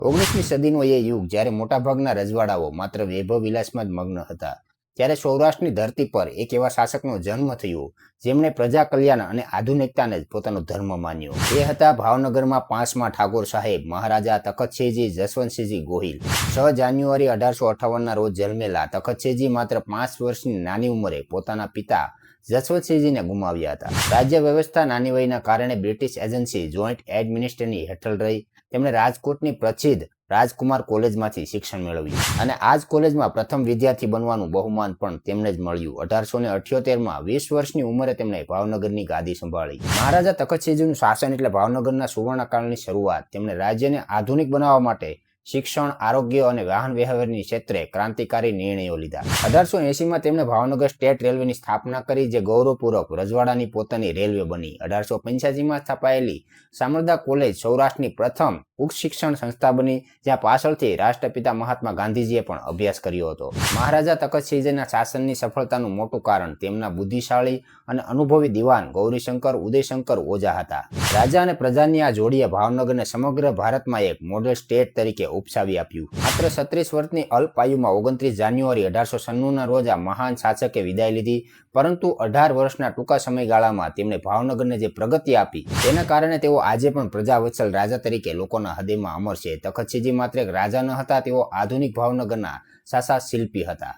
19મી સદીનો એ યુગ જ્યારે મોટાભાગના રજવાડાઓ માત્ર વૈભવ વિલાસમાં જ મગ્ન હતા, ત્યારે સૌરાષ્ટ્રની ધરતી પર એક એવા શાસકનો જન્મ થયો જેમણે પ્રજા કલ્યાણ અને આધુનિકતાને જ પોતાનો ધર્મ માન્યો. એ હતા ભાવનગરમાં 5મા ઠાકોર સાહેબ મહારાજા તખતસિંહજી જસવંતસિંહજી ગોહિલ. 6 જાન્યુઆરી 1858ના રોજ જન્મેલા તખતસિંહજી માત્ર 5 વર્ષની નાની ઉંમરે પોતાના પિતા જસવંતસિંહજીને ગુમાવ્યા હતા. રાજ્ય વ્યવસ્થા નાની વયના કારણે બ્રિટિશ એજન્સી જોઈન્ટ એડમિનિસ્ટ્રેશનની હેઠળ રહી તેમણે રાજકોટની પ્રસિદ્ધ રાજકુમાર કોલેજમાંથી શિક્ષણ મેળવ્યું અને આ જ કોલેજમાં પ્રથમ વિદ્યાર્થી બનવાનું બહુમાન પણ તેમને જ મળ્યું. 1878માં 20 વર્ષની ઉંમરે તેમણે ભાવનગરની ગાદી સંભાળી. મહારાજા તખતસિંહજીનું શાસન એટલે ભાવનગરના સુવર્ણકાળની શરૂઆત. તેમણે રાજ્યને આધુનિક બનાવવા માટે શિક્ષણ, આરોગ્ય અને વાહન વ્યવહારની ક્ષેત્રે ક્રાંતિકારી નિર્ણયો લીધા. 1880માં તેમણે ભાવનગર સ્ટેટ રેલવેની સ્થાપના કરી, જે ગૌરવપૂર્વક રજવાડાની પોતાની રેલવે બની. 1885માં સ્થાપાયેલી સામરદા કોલેજ સૌરાષ્ટ્રની પ્રથમ ઉચ્ચ શિક્ષણ સંસ્થા બની, જ્યાં પાછળથી રાષ્ટ્રપિતા મહાત્મા ગાંધીજીએ પણ અભ્યાસ કર્યો હતો. મહારાજા તખતસિંહજીના શાસનની સફળતાનું મોટું કારણ તેમના બુદ્ધિશાળી અને અનુભવી દિવાન ગૌરીશંકર ઉદયશંકર ઓઝા હતા. રાજા અને પ્રજાની આ જોડીએ ભાવનગરને સમગ્ર ભારતમાં એક મોડેલ સ્ટેટ તરીકે ઉપસાવી આપ્યું. માત્ર 36 વર્ષની અલ્પાયુમાં 29 જાન્યુઆરી 1896ના રોજ આ મહાન શાસકે વિદાય લીધી, પરંતુ 18 વર્ષના ટૂંકા સમયગાળામાં તેમણે ભાવનગરને જે પ્રગતિ આપી તેના કારણે તેઓ આજે પણ પ્રજાવત્સલ રાજા તરીકે લોકોના હૃદયમાં અમર છે. તખતસિંહજી માત્ર એક રાજા ન હતા, તેઓ આધુનિક ભાવનગરના સાચા શિલ્પી હતા.